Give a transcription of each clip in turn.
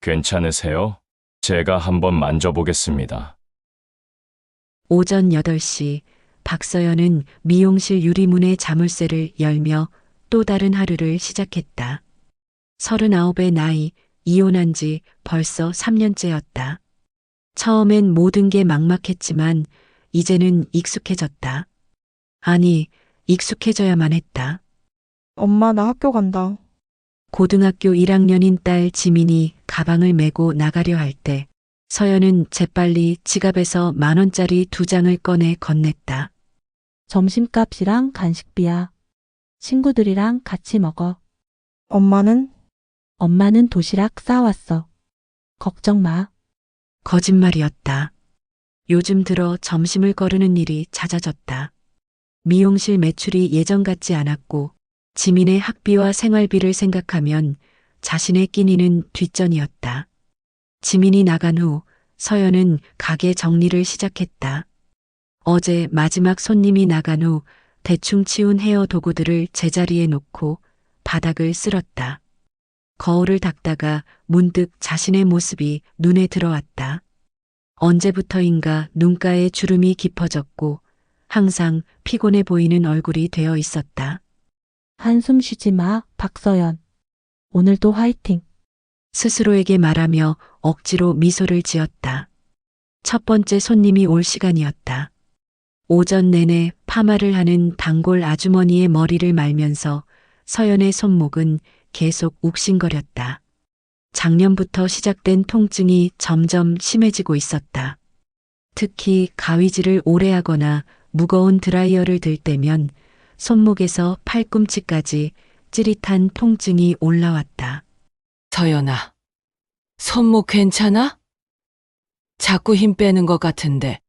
괜찮으세요? 제가 한번 만져보겠습니다. 오전 8시 박서연은 미용실 유리문의 자물쇠를 열며 또 다른 하루를 시작했다. 39의 나이, 이혼한 지 벌써 3년째였다. 처음엔 모든 게 막막했지만 이제는 익숙해졌다. 아니, 익숙해져야만 했다. 엄마, 나 학교 간다. 고등학교 1학년인 딸 지민이 가방을 메고 나가려 할 때 서연은 재빨리 지갑에서 10,000원짜리 2장을 꺼내 건넸다. 점심값이랑 간식비야. 친구들이랑 같이 먹어. 엄마는? 엄마는 도시락 싸왔어. 걱정 마. 거짓말이었다. 요즘 들어 점심을 거르는 일이 잦아졌다. 미용실 매출이 예전 같지 않았고 지민의 학비와 생활비를 생각하면 자신의 끼니는 뒷전이었다. 지민이 나간 후 서연은 가게 정리를 시작했다. 어제 마지막 손님이 나간 후 대충 치운 헤어 도구들을 제자리에 놓고 바닥을 쓸었다. 거울을 닦다가 문득 자신의 모습이 눈에 들어왔다. 언제부터인가 눈가에 주름이 깊어졌고 항상 피곤해 보이는 얼굴이 되어 있었다. 한숨 쉬지 마, 박서연. 오늘도 화이팅. 스스로에게 말하며 억지로 미소를 지었다. 첫 번째 손님이 올 시간이었다. 오전 내내 파마를 하는 단골 아주머니의 머리를 말면서 서연의 손목은 계속 욱신거렸다. 작년부터 시작된 통증이 점점 심해지고 있었다. 특히 가위질을 오래 하거나 무거운 드라이어를 들 때면 손목에서 팔꿈치까지 찌릿한 통증이 올라왔다. 서연아, 손목 괜찮아? 자꾸 힘 빼는 것 같은데.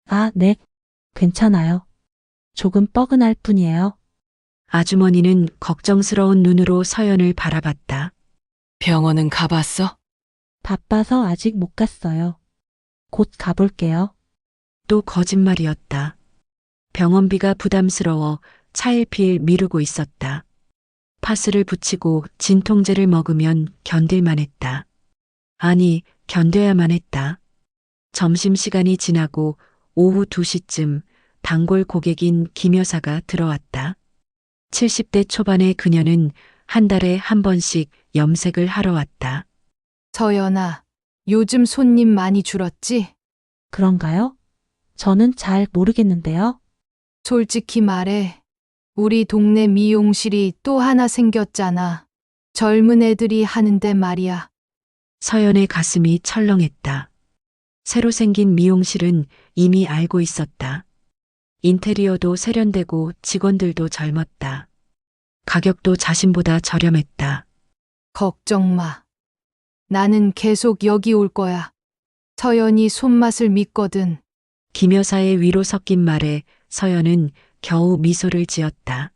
아, 네. 괜찮아요. 조금 뻐근할 뿐이에요. 아주머니는 걱정스러운 눈으로 서연을 바라봤다. 병원은 가봤어? 바빠서 아직 못 갔어요. 곧 가볼게요. 또 거짓말이었다. 병원비가 부담스러워 차일피일 미루고 있었다. 파스를 붙이고 진통제를 먹으면 견딜만 했다. 아니, 견뎌야만 했다. 점심시간이 지나고 오후 2시쯤 단골 고객인 김 여사가 들어왔다. 70대 초반의 그녀는 한 달에 한 번씩 염색을 하러 왔다. 서연아, 요즘 손님 많이 줄었지? 그런가요? 저는 잘 모르겠는데요. 솔직히 말해. 우리 동네 미용실이 또 하나 생겼잖아. 젊은 애들이 하는데 말이야. 서연의 가슴이 철렁했다. 새로 생긴 미용실은 이미 알고 있었다. 인테리어도 세련되고 직원들도 젊었다. 가격도 자신보다 저렴했다. 걱정 마. 나는 계속 여기 올 거야. 서연이 손맛을 믿거든. 김 여사의 위로 섞인 말에 서연은 겨우 미소를 지었다.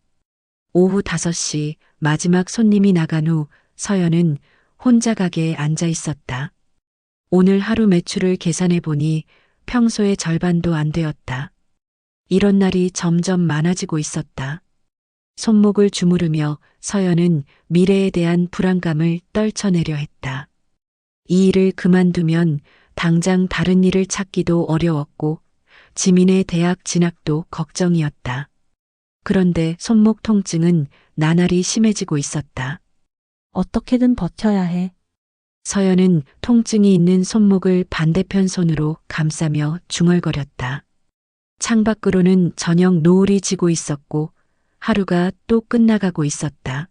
오후 5시 마지막 손님이 나간 후 서연은 혼자 가게에 앉아 있었다. 오늘 하루 매출을 계산해 보니 평소의 절반도 안 되었다. 이런 날이 점점 많아지고 있었다. 손목을 주무르며 서연은 미래에 대한 불안감을 떨쳐내려 했다. 이 일을 그만두면 당장 다른 일을 찾기도 어려웠고 지민의 대학 진학도 걱정이었다. 그런데 손목 통증은 나날이 심해지고 있었다. 어떻게든 버텨야 해. 서연은 통증이 있는 손목을 반대편 손으로 감싸며 중얼거렸다. 창밖으로는 저녁 노을이 지고 있었고 하루가 또 끝나가고 있었다.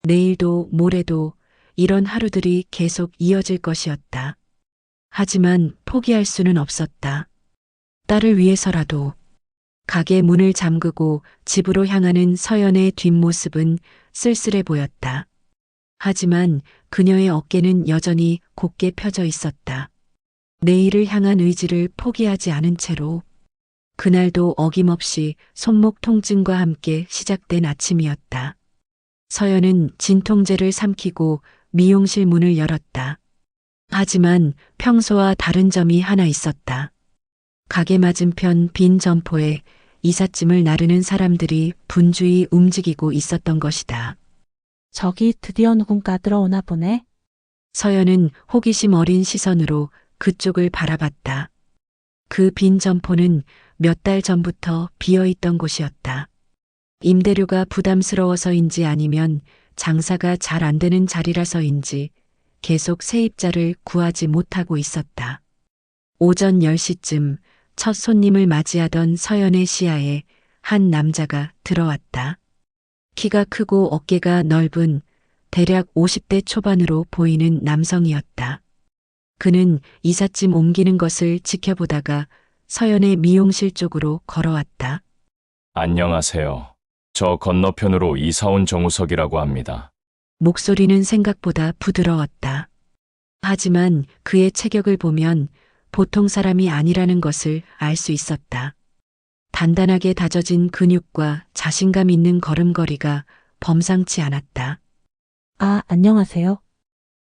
내일도 모레도 이런 하루들이 계속 이어질 것이었다. 하지만 포기할 수는 없었다. 딸을 위해서라도. 가게 문을 잠그고 집으로 향하는 서연의 뒷모습은 쓸쓸해 보였다. 하지만 그녀의 어깨는 여전히 곧게 펴져 있었다. 내일을 향한 의지를 포기하지 않은 채로 그날도 어김없이 손목 통증과 함께 시작된 아침이었다. 서연은 진통제를 삼키고 미용실 문을 열었다. 하지만 평소와 다른 점이 하나 있었다. 가게 맞은편 빈 점포에 이삿짐을 나르는 사람들이 분주히 움직이고 있었던 것이다. 저기 드디어 누군가 들어오나 보네. 서연은 호기심 어린 시선으로 그쪽을 바라봤다. 그 빈 점포는 몇 달 전부터 비어있던 곳이었다. 임대료가 부담스러워서인지 아니면 장사가 잘 안 되는 자리라서인지 계속 세입자를 구하지 못하고 있었다. 오전 10시쯤 첫 손님을 맞이하던 서연의 시야에 한 남자가 들어왔다. 키가 크고 어깨가 넓은 대략 50대 초반으로 보이는 남성이었다. 그는 이삿짐 옮기는 것을 지켜보다가 서연의 미용실 쪽으로 걸어왔다. 안녕하세요. 저 건너편으로 이사 온 정우석이라고 합니다. 목소리는 생각보다 부드러웠다. 하지만 그의 체격을 보면 보통 사람이 아니라는 것을 알 수 있었다. 단단하게 다져진 근육과 자신감 있는 걸음걸이가 범상치 않았다. 아, 안녕하세요.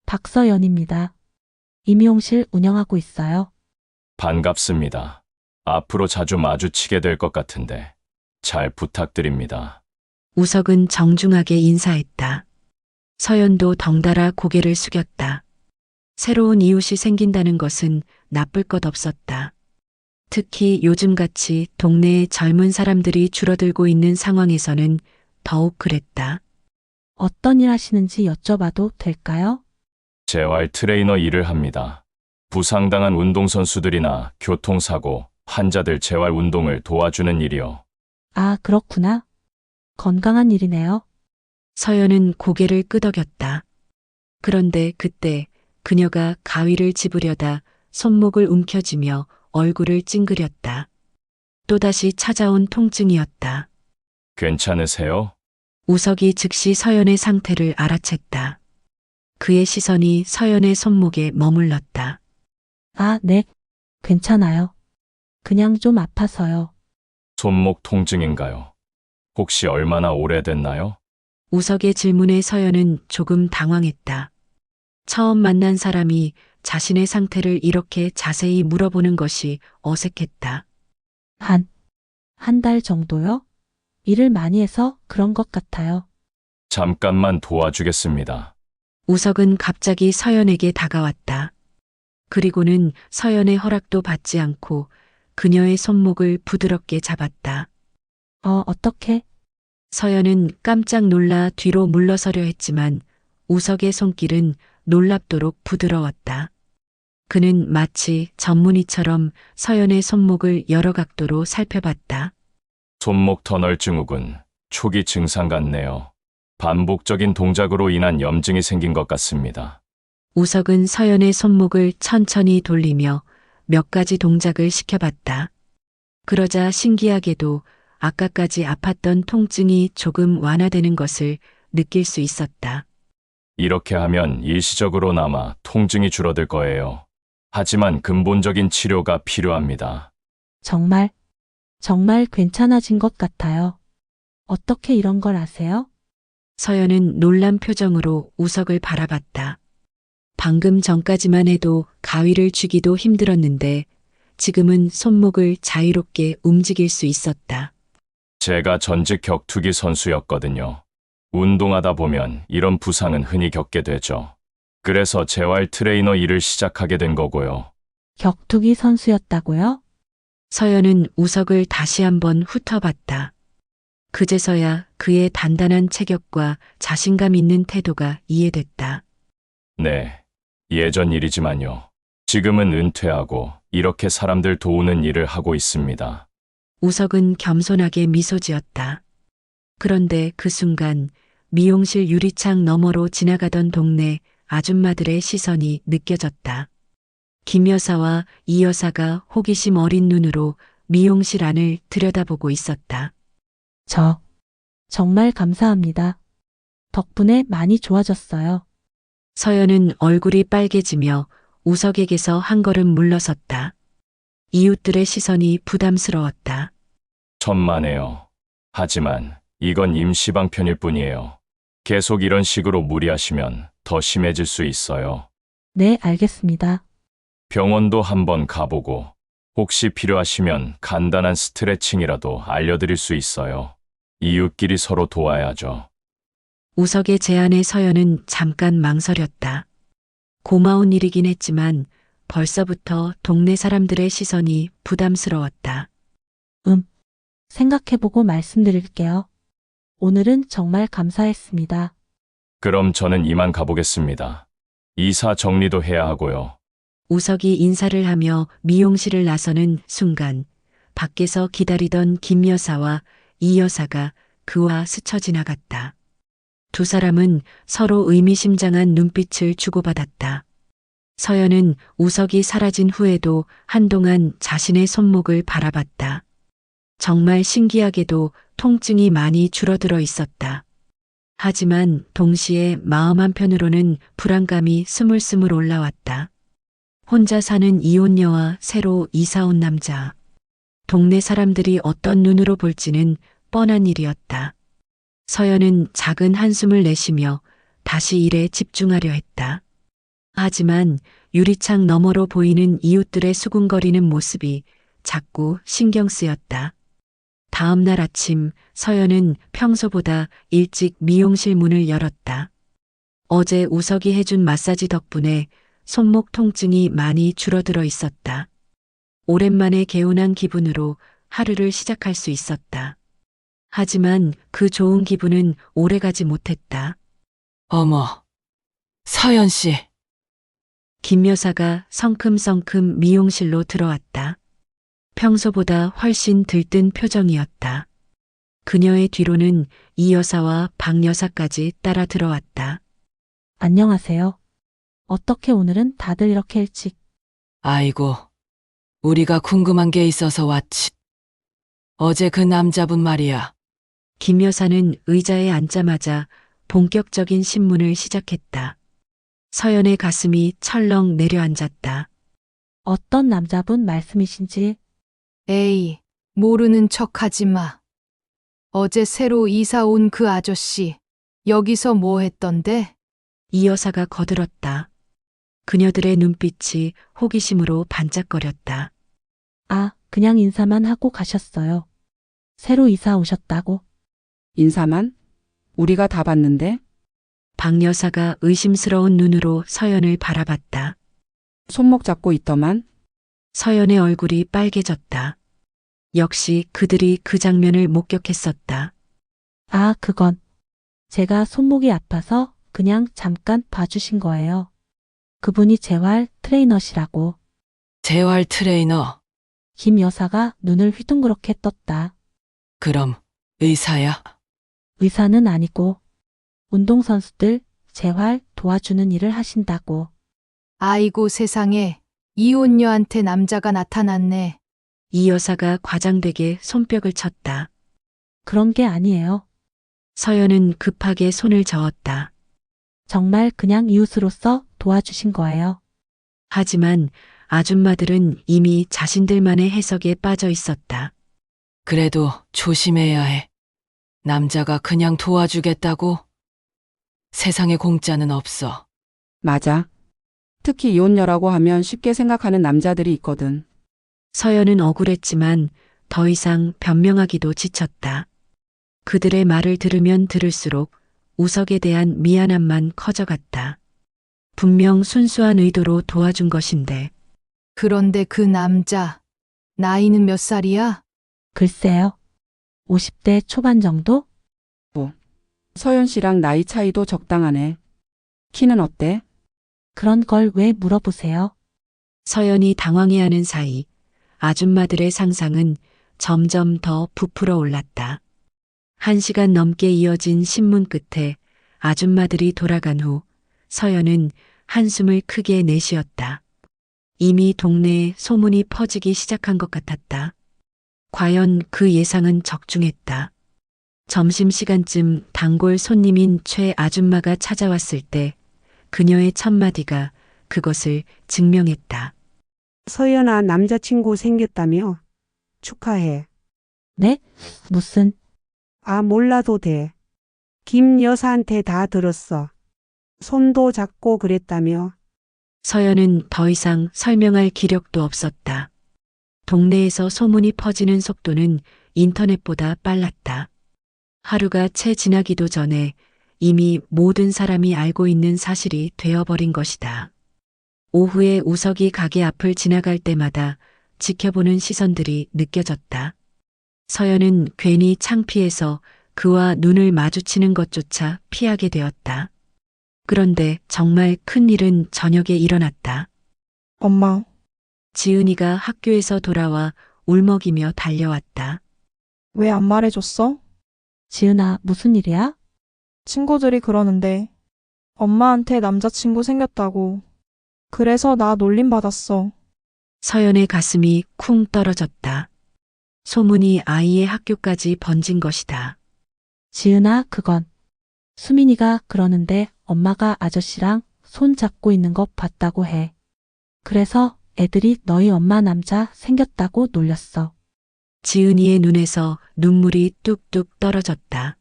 박서연입니다. 임용실 운영하고 있어요. 반갑습니다. 앞으로 자주 마주치게 될 것 같은데 잘 부탁드립니다. 우석은 정중하게 인사했다. 서연도 덩달아 고개를 숙였다. 새로운 이웃이 생긴다는 것은 나쁠 것 없었다. 특히 요즘같이 동네에 젊은 사람들이 줄어들고 있는 상황에서는 더욱 그랬다. 어떤 일 하시는지 여쭤봐도 될까요? 재활 트레이너 일을 합니다. 부상당한 운동선수들이나 교통사고, 환자들 재활 운동을 도와주는 일이요. 아, 그렇구나. 건강한 일이네요. 서연은 고개를 끄덕였다. 그런데 그때 그녀가 가위를 집으려다 손목을 움켜쥐며 얼굴을 찡그렸다. 또다시 찾아온 통증이었다. 괜찮으세요? 우석이 즉시 서연의 상태를 알아챘다. 그의 시선이 서연의 손목에 머물렀다. 아, 네. 괜찮아요. 그냥 좀 아파서요. 손목 통증인가요? 혹시 얼마나 오래됐나요? 우석의 질문에 서연은 조금 당황했다. 처음 만난 사람이 자신의 상태를 이렇게 자세히 물어보는 것이 어색했다. 한 달 정도요? 일을 많이 해서 그런 것 같아요. 잠깐만 도와주겠습니다. 우석은 갑자기 서연에게 다가왔다. 그리고는 서연의 허락도 받지 않고 그녀의 손목을 부드럽게 잡았다. 어떻게? 서연은 깜짝 놀라 뒤로 물러서려 했지만 우석의 손길은 놀랍도록 부드러웠다. 그는 마치 전문의처럼 서연의 손목을 여러 각도로 살펴봤다. 손목 터널 증후군, 초기 증상 같네요. 반복적인 동작으로 인한 염증이 생긴 것 같습니다. 우석은 서연의 손목을 천천히 돌리며 몇 가지 동작을 시켜봤다. 그러자 신기하게도 아까까지 아팠던 통증이 조금 완화되는 것을 느낄 수 있었다. 이렇게 하면 일시적으로나마 통증이 줄어들 거예요. 하지만 근본적인 치료가 필요합니다. 정말 괜찮아진 것 같아요. 어떻게 이런 걸 아세요? 서연은 놀란 표정으로 우석을 바라봤다. 방금 전까지만 해도 가위를 쥐기도 힘들었는데 지금은 손목을 자유롭게 움직일 수 있었다. 제가 전직 격투기 선수였거든요. 운동하다 보면 이런 부상은 흔히 겪게 되죠. 그래서 재활 트레이너 일을 시작하게 된 거고요. 격투기 선수였다고요? 서연은 우석을 다시 한번 훑어봤다. 그제서야 그의 단단한 체격과 자신감 있는 태도가 이해됐다. 네, 예전 일이지만요. 지금은 은퇴하고 이렇게 사람들 도우는 일을 하고 있습니다. 우석은 겸손하게 미소 지었다. 그런데 그 순간 미용실 유리창 너머로 지나가던 동네 아줌마들의 시선이 느껴졌다. 김 여사와 이 여사가 호기심 어린 눈으로 미용실 안을 들여다보고 있었다. 정말 감사합니다. 덕분에 많이 좋아졌어요. 서연은 얼굴이 빨개지며 우석에게서 한 걸음 물러섰다. 이웃들의 시선이 부담스러웠다. 천만에요. 하지만 이건 임시방편일 뿐이에요. 계속 이런 식으로 무리하시면 더 심해질 수 있어요. 네, 알겠습니다. 병원도 한번 가보고 혹시 필요하시면 간단한 스트레칭이라도 알려드릴 수 있어요. 이웃끼리 서로 도와야죠. 우석의 제안에 서연은 잠깐 망설였다. 고마운 일이긴 했지만 벌써부터 동네 사람들의 시선이 부담스러웠다. 생각해보고 말씀드릴게요. 오늘은 정말 감사했습니다. 그럼 저는 이만 가보겠습니다. 이사 정리도 해야 하고요. 우석이 인사를 하며 미용실을 나서는 순간 밖에서 기다리던 김 여사와 이 여사가 그와 스쳐 지나갔다. 두 사람은 서로 의미심장한 눈빛을 주고받았다. 서연은 우석이 사라진 후에도 한동안 자신의 손목을 바라봤다. 정말 신기하게도 통증이 많이 줄어들어 있었다. 하지만 동시에 마음 한편으로는 불안감이 스물스물 올라왔다. 혼자 사는 이혼녀와 새로 이사 온 남자. 동네 사람들이 어떤 눈으로 볼지는 뻔한 일이었다. 서연은 작은 한숨을 내쉬며 다시 일에 집중하려 했다. 하지만 유리창 너머로 보이는 이웃들의 수군거리는 모습이 자꾸 신경 쓰였다. 다음 날 아침 서연은 평소보다 일찍 미용실 문을 열었다. 어제 우석이 해준 마사지 덕분에 손목 통증이 많이 줄어들어 있었다. 오랜만에 개운한 기분으로 하루를 시작할 수 있었다. 하지만 그 좋은 기분은 오래가지 못했다. 어머, 서연 씨. 김 여사가 성큼성큼 미용실로 들어왔다. 평소보다 훨씬 들뜬 표정이었다. 그녀의 뒤로는 이 여사와 박 여사까지 따라 들어왔다. 안녕하세요. 어떻게 오늘은 다들 이렇게 일찍? 아이고, 우리가 궁금한 게 있어서 왔지. 어제 그 남자분 말이야. 김 여사는 의자에 앉자마자 본격적인 신문을 시작했다. 서연의 가슴이 철렁 내려앉았다. 어떤 남자분 말씀이신지? 에이, 모르는 척 하지 마. 어제 새로 이사 온 그 아저씨, 여기서 뭐 했던데? 이 여사가 거들었다. 그녀들의 눈빛이 호기심으로 반짝거렸다. 아, 그냥 인사만 하고 가셨어요. 새로 이사 오셨다고? 인사만? 우리가 다 봤는데? 박 여사가 의심스러운 눈으로 서연을 바라봤다. 손목 잡고 있더만? 서연의 얼굴이 빨개졌다. 역시 그들이 그 장면을 목격했었다. 아, 그건. 제가 손목이 아파서 그냥 잠깐 봐주신 거예요. 그분이 재활 트레이너시라고. 재활 트레이너. 김 여사가 눈을 휘둥그렇게 떴다. 그럼 의사야? 의사는 아니고 운동선수들 재활 도와주는 일을 하신다고. 아이고 세상에, 이혼녀한테 남자가 나타났네. 이 여사가 과장되게 손뼉을 쳤다. 그런 게 아니에요. 서연은 급하게 손을 저었다. 정말 그냥 이웃으로서 도와주신 거예요. 하지만 아줌마들은 이미 자신들만의 해석에 빠져 있었다. 그래도 조심해야 해. 남자가 그냥 도와주겠다고? 세상에 공짜는 없어. 맞아. 특히 이혼녀라고 하면 쉽게 생각하는 남자들이 있거든. 서연은 억울했지만 더 이상 변명하기도 지쳤다. 그들의 말을 들으면 들을수록 우석에 대한 미안함만 커져갔다. 분명 순수한 의도로 도와준 것인데. 그런데 그 남자, 나이는 몇 살이야? 글쎄요. 50대 초반 정도? 서연 씨랑 나이 차이도 적당하네. 키는 어때? 그런 걸 왜 물어보세요? 서연이 당황해하는 사이 아줌마들의 상상은 점점 더 부풀어 올랐다. 1시간 넘게 이어진 신문 끝에 아줌마들이 돌아간 후 서연은 한숨을 크게 내쉬었다. 이미 동네에 소문이 퍼지기 시작한 것 같았다. 과연 그 예상은 적중했다. 점심시간쯤 단골 손님인 최 아줌마가 찾아왔을 때 그녀의 첫마디가 그것을 증명했다. 서연아, 남자친구 생겼다며? 축하해. 네? 무슨? 아, 몰라도 돼. 김 여사한테 다 들었어. 손도 잡고 그랬다며? 서연은 더 이상 설명할 기력도 없었다. 동네에서 소문이 퍼지는 속도는 인터넷보다 빨랐다. 하루가 채 지나기도 전에 이미 모든 사람이 알고 있는 사실이 되어버린 것이다. 오후에 우석이 가게 앞을 지나갈 때마다 지켜보는 시선들이 느껴졌다. 서연은 괜히 창피해서 그와 눈을 마주치는 것조차 피하게 되었다. 그런데 정말 큰 일은 저녁에 일어났다. 엄마, 지은이가 학교에서 돌아와 울먹이며 달려왔다. 왜 안 말해줬어? 지은아, 무슨 일이야? 친구들이 그러는데 엄마한테 남자친구 생겼다고. 그래서 나 놀림 받았어. 서연의 가슴이 쿵 떨어졌다. 소문이 아이의 학교까지 번진 것이다. 지은아, 그건. 수민이가 그러는데 엄마가 아저씨랑 손 잡고 있는 거 봤다고 해. 그래서 애들이 너희 엄마 남자 생겼다고 놀렸어. 지은이의 눈에서 눈물이 뚝뚝 떨어졌다.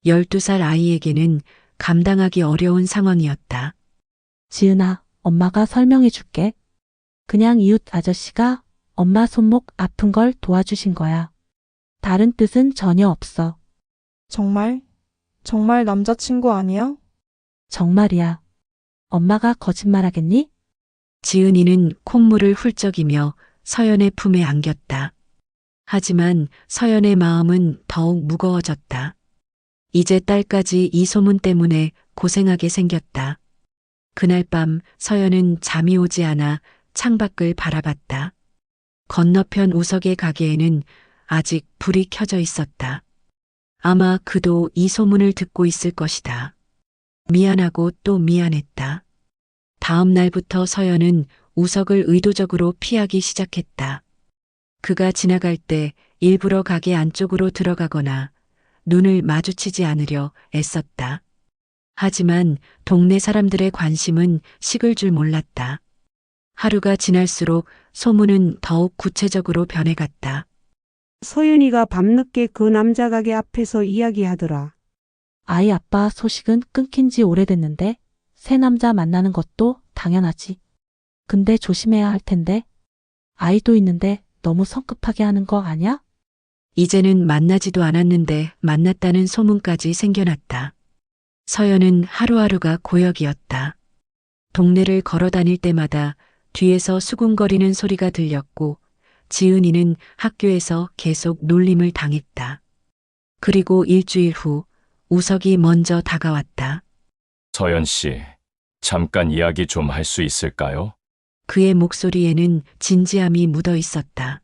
12살 아이에게는 감당하기 어려운 상황이었다. 지은아, 엄마가 설명해 줄게. 그냥 이웃 아저씨가 엄마 손목 아픈 걸 도와주신 거야. 다른 뜻은 전혀 없어. 정말? 정말 남자친구 아니야? 정말이야. 엄마가 거짓말하겠니? 지은이는 콧물을 훌쩍이며 서연의 품에 안겼다. 하지만 서연의 마음은 더욱 무거워졌다. 이제 딸까지 이 소문 때문에 고생하게 생겼다. 그날 밤 서연은 잠이 오지 않아 창밖을 바라봤다. 건너편 우석의 가게에는 아직 불이 켜져 있었다. 아마 그도 이 소문을 듣고 있을 것이다. 미안하고 또 미안했다. 다음 날부터 서연은 우석을 의도적으로 피하기 시작했다. 그가 지나갈 때 일부러 가게 안쪽으로 들어가거나 눈을 마주치지 않으려 애썼다. 하지만 동네 사람들의 관심은 식을 줄 몰랐다. 하루가 지날수록 소문은 더욱 구체적으로 변해갔다. 서연이가 밤늦게 그 남자 가게 앞에서 이야기하더라. 아이 아빠 소식은 끊긴 지 오래됐는데 새 남자 만나는 것도 당연하지. 근데 조심해야 할 텐데. 아이도 있는데 너무 성급하게 하는 거 아니야? 이제는 만나지도 않았는데 만났다는 소문까지 생겨났다. 서연은 하루하루가 고역이었다. 동네를 걸어 다닐 때마다 뒤에서 수군거리는 소리가 들렸고 지은이는 학교에서 계속 놀림을 당했다. 그리고 일주일 후 우석이 먼저 다가왔다. 서연 씨, 잠깐 이야기 좀 할 수 있을까요? 그의 목소리에는 진지함이 묻어 있었다.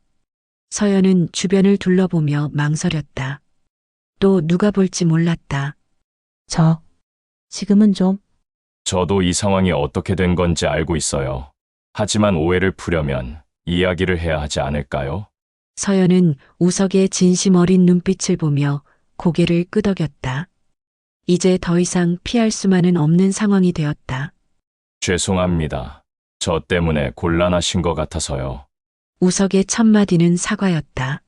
서연은 주변을 둘러보며 망설였다. 또 누가 볼지 몰랐다. 지금은 좀. 저도 이 상황이 어떻게 된 건지 알고 있어요. 하지만 오해를 풀려면 이야기를 해야 하지 않을까요? 서연은 우석의 진심 어린 눈빛을 보며 고개를 끄덕였다. 이제 더 이상 피할 수만은 없는 상황이 되었다. 죄송합니다. 저 때문에 곤란하신 것 같아서요. 우석의 첫마디는 사과였다.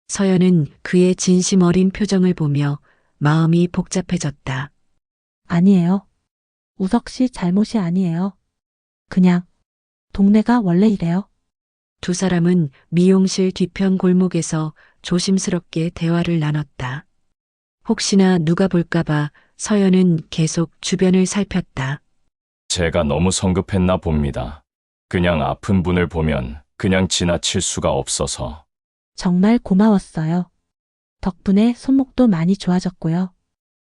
서연은 그의 진심 어린 표정을 보며 마음이 복잡해졌다. 아니에요. 우석 씨 잘못이 아니에요. 그냥 동네가 원래 이래요. 두 사람은 미용실 뒤편 골목에서 조심스럽게 대화를 나눴다. 혹시나 누가 볼까봐 서연은 계속 주변을 살폈다. 제가 너무 성급했나 봅니다. 그냥 아픈 분을 보면 그냥 지나칠 수가 없어서. 정말 고마웠어요. 덕분에 손목도 많이 좋아졌고요.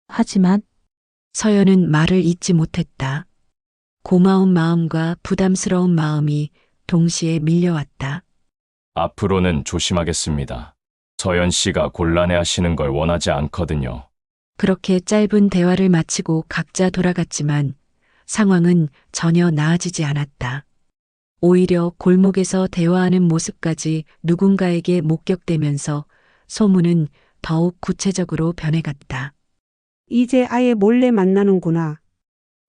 하지만 서연은 말을 잇지 못했다. 고마운 마음과 부담스러운 마음이 동시에 밀려왔다. 앞으로는 조심하겠습니다. 서연 씨가 곤란해 하시는 걸 원하지 않거든요. 그렇게 짧은 대화를 마치고 각자 돌아갔지만 상황은 전혀 나아지지 않았다. 오히려 골목에서 대화하는 모습까지 누군가에게 목격되면서 소문은 더욱 구체적으로 변해갔다. 이제 아예 몰래 만나는구나.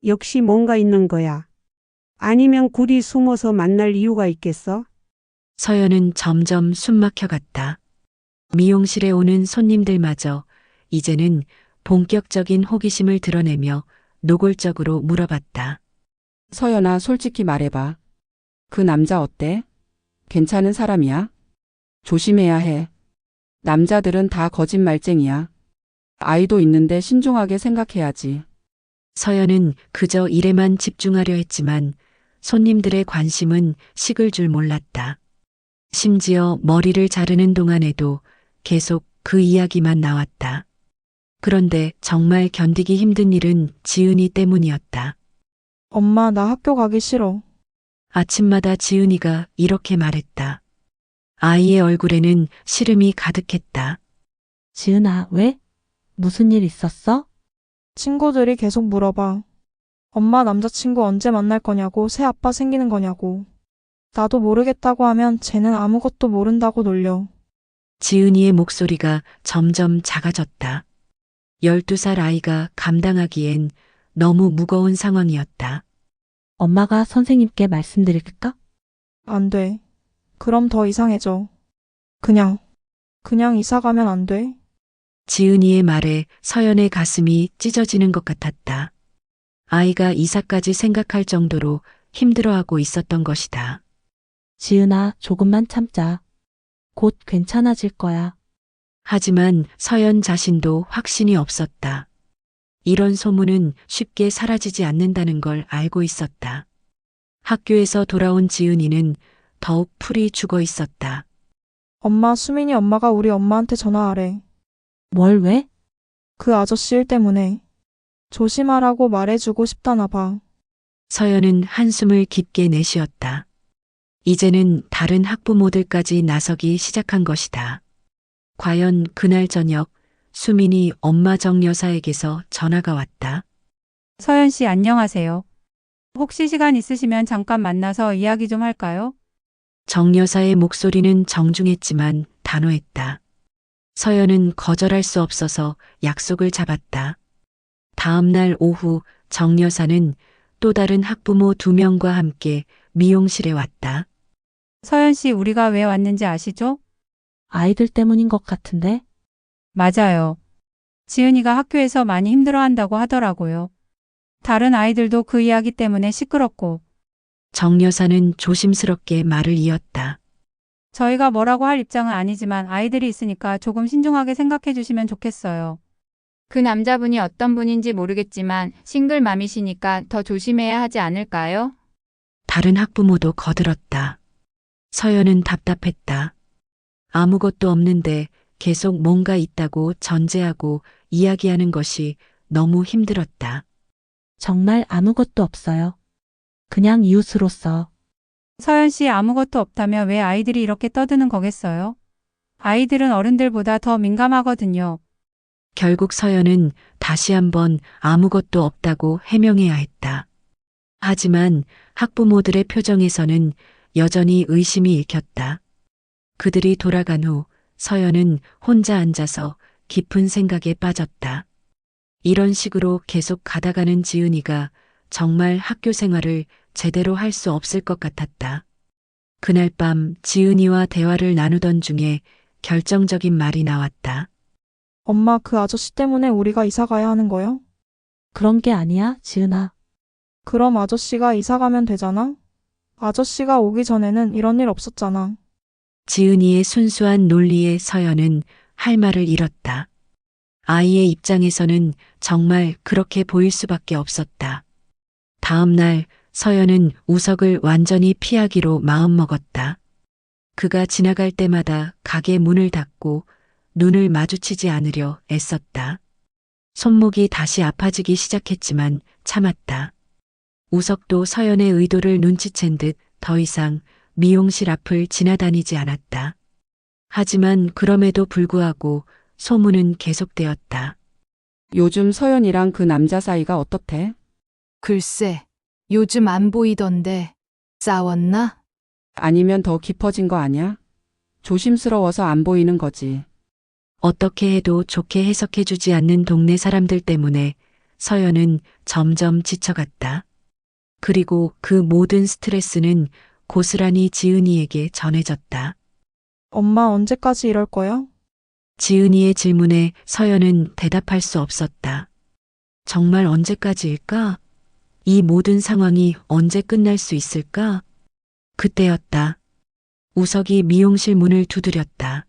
역시 뭔가 있는 거야. 아니면 굴이 숨어서 만날 이유가 있겠어? 서연은 점점 숨막혀갔다. 미용실에 오는 손님들마저 이제는 본격적인 호기심을 드러내며 노골적으로 물어봤다. 서연아, 솔직히 말해봐. 그 남자 어때? 괜찮은 사람이야? 조심해야 해. 남자들은 다 거짓말쟁이야. 아이도 있는데 신중하게 생각해야지. 서연은 그저 일에만 집중하려 했지만 손님들의 관심은 식을 줄 몰랐다. 심지어 머리를 자르는 동안에도 계속 그 이야기만 나왔다. 그런데 정말 견디기 힘든 일은 지은이 때문이었다. 엄마, 나 학교 가기 싫어. 아침마다 지은이가 이렇게 말했다. 아이의 얼굴에는 시름이 가득했다. 지은아, 왜? 무슨 일 있었어? 친구들이 계속 물어봐. 엄마 남자친구 언제 만날 거냐고, 새 아빠 생기는 거냐고. 나도 모르겠다고 하면 쟤는 아무것도 모른다고 놀려. 지은이의 목소리가 점점 작아졌다. 12살 아이가 감당하기엔 너무 무거운 상황이었다. 엄마가 선생님께 말씀드릴까? 안 돼. 그럼 더 이상해져. 그냥 이사 가면 안 돼? 지은이의 말에 서연의 가슴이 찢어지는 것 같았다. 아이가 이사까지 생각할 정도로 힘들어하고 있었던 것이다. 지은아, 조금만 참자. 곧 괜찮아질 거야. 하지만 서연 자신도 확신이 없었다. 이런 소문은 쉽게 사라지지 않는다는 걸 알고 있었다. 학교에서 돌아온 지은이는 더욱 풀이 죽어 있었다. 엄마, 수민이 엄마가 우리 엄마한테 전화하래. 뭘 왜? 그 아저씨 일 때문에. 조심하라고 말해주고 싶다나 봐. 서연은 한숨을 깊게 내쉬었다. 이제는 다른 학부모들까지 나서기 시작한 것이다. 과연 그날 저녁 수민이 엄마 정 여사에게서 전화가 왔다. 서연 씨 안녕하세요. 혹시 시간 있으시면 잠깐 만나서 이야기 좀 할까요? 정 여사의 목소리는 정중했지만 단호했다. 서연은 거절할 수 없어서 약속을 잡았다. 다음 날 오후 정 여사는 또 다른 학부모 2명과 함께 미용실에 왔다. 서연 씨 우리가 왜 왔는지 아시죠? 아이들 때문인 것 같은데? 맞아요. 지은이가 학교에서 많이 힘들어한다고 하더라고요. 다른 아이들도 그 이야기 때문에 시끄럽고. 정 여사는 조심스럽게 말을 이었다. 저희가 뭐라고 할 입장은 아니지만 아이들이 있으니까 조금 신중하게 생각해 주시면 좋겠어요. 그 남자분이 어떤 분인지 모르겠지만 싱글맘이시니까 더 조심해야 하지 않을까요? 다른 학부모도 거들었다. 서연은 답답했다. 아무것도 없는데 계속 뭔가 있다고 전제하고 이야기하는 것이 너무 힘들었다. 정말 아무것도 없어요. 그냥 이웃으로서. 서연 씨 아무것도 없다면 왜 아이들이 이렇게 떠드는 거겠어요? 아이들은 어른들보다 더 민감하거든요. 결국 서연은 다시 한번 아무것도 없다고 해명해야 했다. 하지만 학부모들의 표정에서는 여전히 의심이 읽혔다. 그들이 돌아간 후 서연은 혼자 앉아서 깊은 생각에 빠졌다. 이런 식으로 계속 가다가는 지은이가 정말 학교 생활을 제대로 할 수 없을 것 같았다. 그날 밤 지은이와 대화를 나누던 중에 결정적인 말이 나왔다. 엄마, 그 아저씨 때문에 우리가 이사 가야 하는 거야? 그런 게 아니야, 지은아. 그럼 아저씨가 이사 가면 되잖아? 아저씨가 오기 전에는 이런 일 없었잖아. 지은이의 순수한 논리에 서연은 할 말을 잃었다. 아이의 입장에서는 정말 그렇게 보일 수밖에 없었다. 다음 날 서연은 우석을 완전히 피하기로 마음먹었다. 그가 지나갈 때마다 가게 문을 닫고 눈을 마주치지 않으려 애썼다. 손목이 다시 아파지기 시작했지만 참았다. 우석도 서연의 의도를 눈치챈 듯 더 이상 미용실 앞을 지나다니지 않았다. 하지만 그럼에도 불구하고 소문은 계속되었다. 요즘 서연이랑 그 남자 사이가 어떻대? 글쎄, 요즘 안 보이던데. 싸웠나? 아니면 더 깊어진 거 아냐? 조심스러워서 안 보이는 거지. 어떻게 해도 좋게 해석해주지 않는 동네 사람들 때문에 서연은 점점 지쳐갔다. 그리고 그 모든 스트레스는 고스란히 지은이에게 전해졌다. 엄마, 언제까지 이럴 거야? 지은이의 질문에 서연은 대답할 수 없었다. 정말 언제까지일까? 이 모든 상황이 언제 끝날 수 있을까? 그때였다. 우석이 미용실 문을 두드렸다.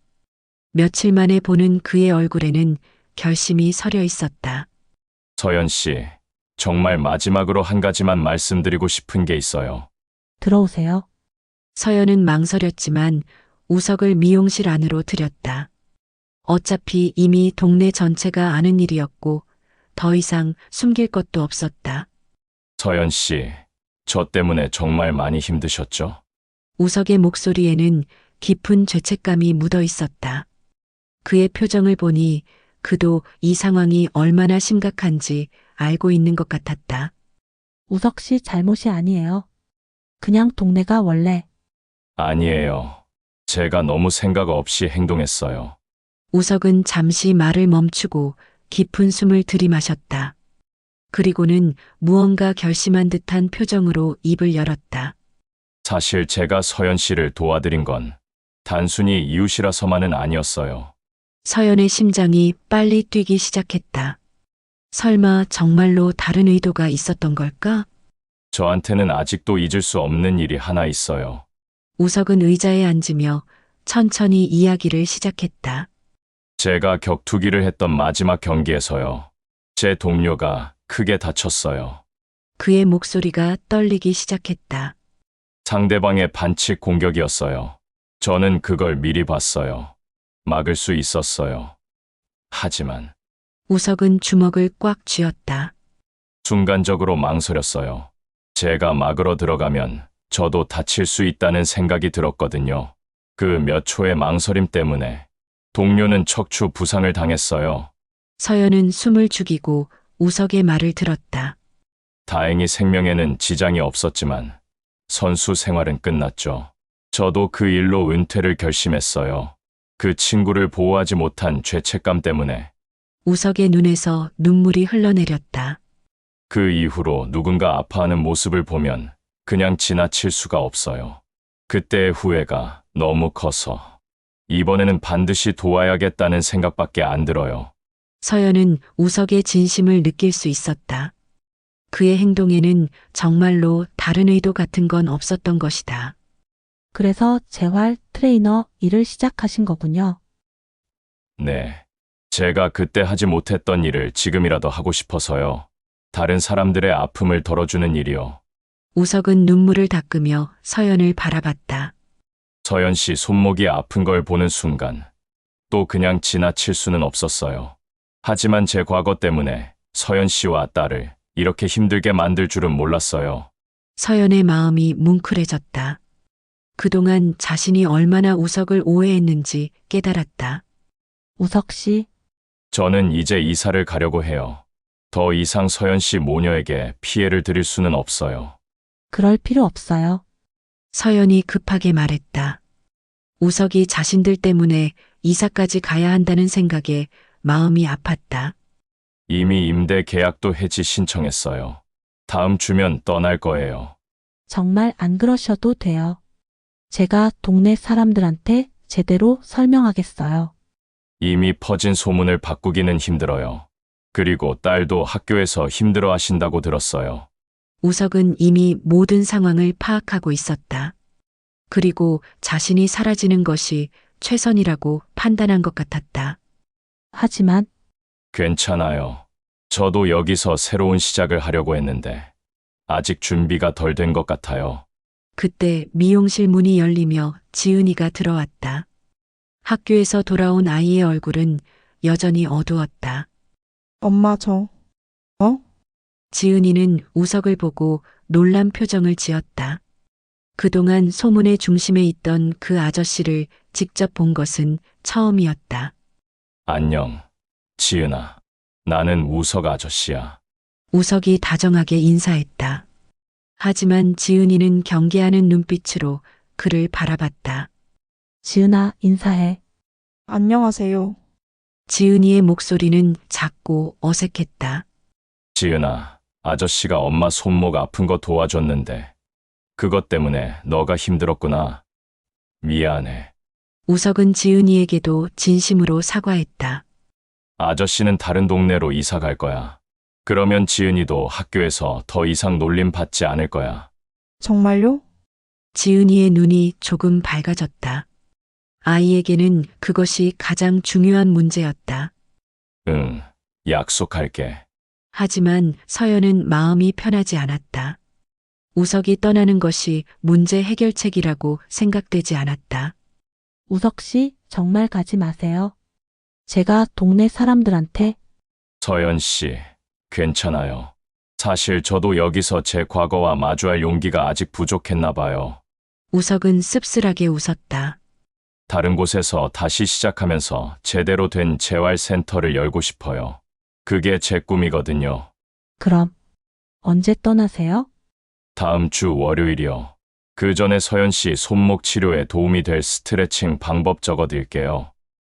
며칠 만에 보는 그의 얼굴에는 결심이 서려 있었다. 서연 씨, 정말 마지막으로 한 가지만 말씀드리고 싶은 게 있어요. 들어오세요. 서연은 망설였지만 우석을 미용실 안으로 들였다. 어차피 이미 동네 전체가 아는 일이었고 더 이상 숨길 것도 없었다. 서연 씨, 저 때문에 정말 많이 힘드셨죠? 우석의 목소리에는 깊은 죄책감이 묻어 있었다. 그의 표정을 보니 그도 이 상황이 얼마나 심각한지 알고 있는 것 같았다. 우석 씨 잘못이 아니에요. 그냥 동네가 원래 아니에요. 제가 너무 생각 없이 행동했어요. 우석은 잠시 말을 멈추고 깊은 숨을 들이마셨다. 그리고는 무언가 결심한 듯한 표정으로 입을 열었다. 사실 제가 서연 씨를 도와드린 건 단순히 이웃이라서만은 아니었어요. 서연의 심장이 빨리 뛰기 시작했다. 설마 정말로 다른 의도가 있었던 걸까? 저한테는 아직도 잊을 수 없는 일이 하나 있어요. 우석은 의자에 앉으며 천천히 이야기를 시작했다. 제가 격투기를 했던 마지막 경기에서요. 제 동료가 크게 다쳤어요. 그의 목소리가 떨리기 시작했다. 상대방의 반칙 공격이었어요. 저는 그걸 미리 봤어요. 막을 수 있었어요. 하지만 우석은 주먹을 꽉 쥐었다. 순간적으로 망설였어요. 제가 막으러 들어가면 저도 다칠 수 있다는 생각이 들었거든요. 그 몇 초의 망설임 때문에 동료는 척추 부상을 당했어요. 서연은 숨을 죽이고 우석의 말을 들었다. 다행히 생명에는 지장이 없었지만 선수 생활은 끝났죠. 저도 그 일로 은퇴를 결심했어요. 그 친구를 보호하지 못한 죄책감 때문에. 우석의 눈에서 눈물이 흘러내렸다. 그 이후로 누군가 아파하는 모습을 보면 그냥 지나칠 수가 없어요. 그때의 후회가 너무 커서 이번에는 반드시 도와야겠다는 생각밖에 안 들어요. 서연은 우석의 진심을 느낄 수 있었다. 그의 행동에는 정말로 다른 의도 같은 건 없었던 것이다. 그래서 재활 트레이너 일을 시작하신 거군요. 네. 제가 그때 하지 못했던 일을 지금이라도 하고 싶어서요. 다른 사람들의 아픔을 덜어주는 일이요. 우석은 눈물을 닦으며 서연을 바라봤다. 서연 씨 손목이 아픈 걸 보는 순간 또 그냥 지나칠 수는 없었어요. 하지만 제 과거 때문에 서연 씨와 딸을 이렇게 힘들게 만들 줄은 몰랐어요. 서연의 마음이 뭉클해졌다. 그동안 자신이 얼마나 우석을 오해했는지 깨달았다. 우석 씨, 저는 이제 이사를 가려고 해요. 더 이상 서연 씨 모녀에게 피해를 드릴 수는 없어요. 그럴 필요 없어요. 서연이 급하게 말했다. 우석이 자신들 때문에 이사까지 가야 한다는 생각에 마음이 아팠다. 이미 임대 계약도 해지 신청했어요. 다음 주면 떠날 거예요. 정말 안 그러셔도 돼요. 제가 동네 사람들한테 제대로 설명하겠어요. 이미 퍼진 소문을 바꾸기는 힘들어요. 그리고 딸도 학교에서 힘들어 하신다고 들었어요. 우석은 이미 모든 상황을 파악하고 있었다. 그리고 자신이 사라지는 것이 최선이라고 판단한 것 같았다. 하지만 괜찮아요. 저도 여기서 새로운 시작을 하려고 했는데 아직 준비가 덜 된 것 같아요. 그때 미용실 문이 열리며 지은이가 들어왔다. 학교에서 돌아온 아이의 얼굴은 여전히 어두웠다. 엄마 저. 지은이는 우석을 보고 놀란 표정을 지었다. 그동안 소문의 중심에 있던 그 아저씨를 직접 본 것은 처음이었다. 안녕, 지은아. 나는 우석 아저씨야. 우석이 다정하게 인사했다. 하지만 지은이는 경계하는 눈빛으로 그를 바라봤다. 지은아, 인사해. 안녕하세요. 지은이의 목소리는 작고 어색했다. 지은아, 아저씨가 엄마 손목 아픈 거 도와줬는데 그것 때문에 너가 힘들었구나. 미안해. 우석은 지은이에게도 진심으로 사과했다. 아저씨는 다른 동네로 이사 갈 거야. 그러면 지은이도 학교에서 더 이상 놀림 받지 않을 거야. 정말요? 지은이의 눈이 조금 밝아졌다. 아이에게는 그것이 가장 중요한 문제였다. 응, 약속할게. 하지만 서연은 마음이 편하지 않았다. 우석이 떠나는 것이 문제 해결책이라고 생각되지 않았다. 우석 씨, 정말 가지 마세요. 제가 동네 사람들한테 서연 씨, 괜찮아요. 사실 저도 여기서 제 과거와 마주할 용기가 아직 부족했나 봐요. 우석은 씁쓸하게 웃었다. 다른 곳에서 다시 시작하면서 제대로 된 재활센터를 열고 싶어요. 그게 제 꿈이거든요. 그럼 언제 떠나세요? 다음 주 월요일이요. 그 전에 서연 씨 손목 치료에 도움이 될 스트레칭 방법 적어드릴게요.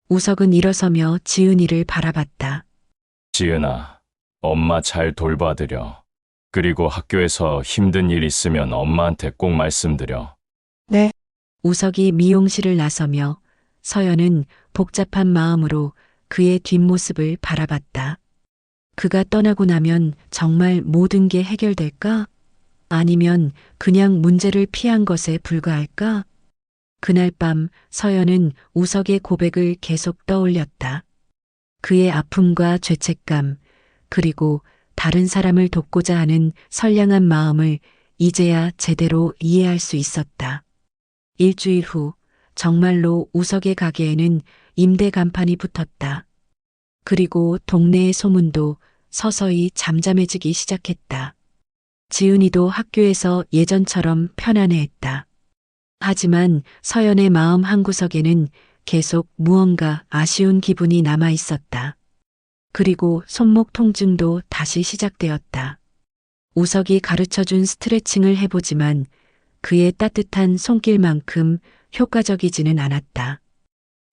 우석은 일어서며 지은이를 바라봤다. 지은아, 엄마 잘 돌봐드려. 그리고 학교에서 힘든 일 있으면 엄마한테 꼭 말씀드려. 네. 우석이 미용실을 나서며 서연은 복잡한 마음으로 그의 뒷모습을 바라봤다. 그가 떠나고 나면 정말 모든 게 해결될까? 아니면 그냥 문제를 피한 것에 불과할까? 그날 밤 서연은 우석의 고백을 계속 떠올렸다. 그의 아픔과 죄책감, 그리고 다른 사람을 돕고자 하는 선량한 마음을 이제야 제대로 이해할 수 있었다. 일주일 후 정말로 우석의 가게에는 임대 간판이 붙었다. 그리고 동네의 소문도 서서히 잠잠해지기 시작했다. 지은이도 학교에서 예전처럼 편안해했다. 하지만 서연의 마음 한구석에는 계속 무언가 아쉬운 기분이 남아 있었다. 그리고 손목 통증도 다시 시작되었다. 우석이 가르쳐준 스트레칭을 해보지만 그의 따뜻한 손길만큼 효과적이지는 않았다.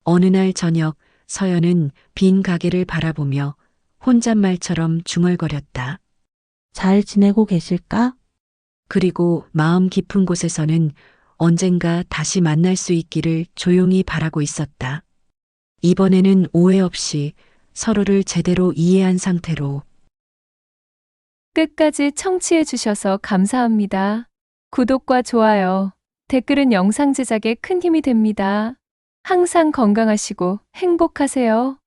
어느 날 저녁 서연은 빈 가게를 바라보며 혼잣말처럼 중얼거렸다. 잘 지내고 계실까? 그리고 마음 깊은 곳에서는 언젠가 다시 만날 수 있기를 조용히 바라고 있었다. 이번에는 오해 없이 서로를 제대로 이해한 상태로. 끝까지 청취해 주셔서 감사합니다. 구독과 좋아요, 댓글은 영상 제작에 큰 힘이 됩니다. 항상 건강하시고 행복하세요.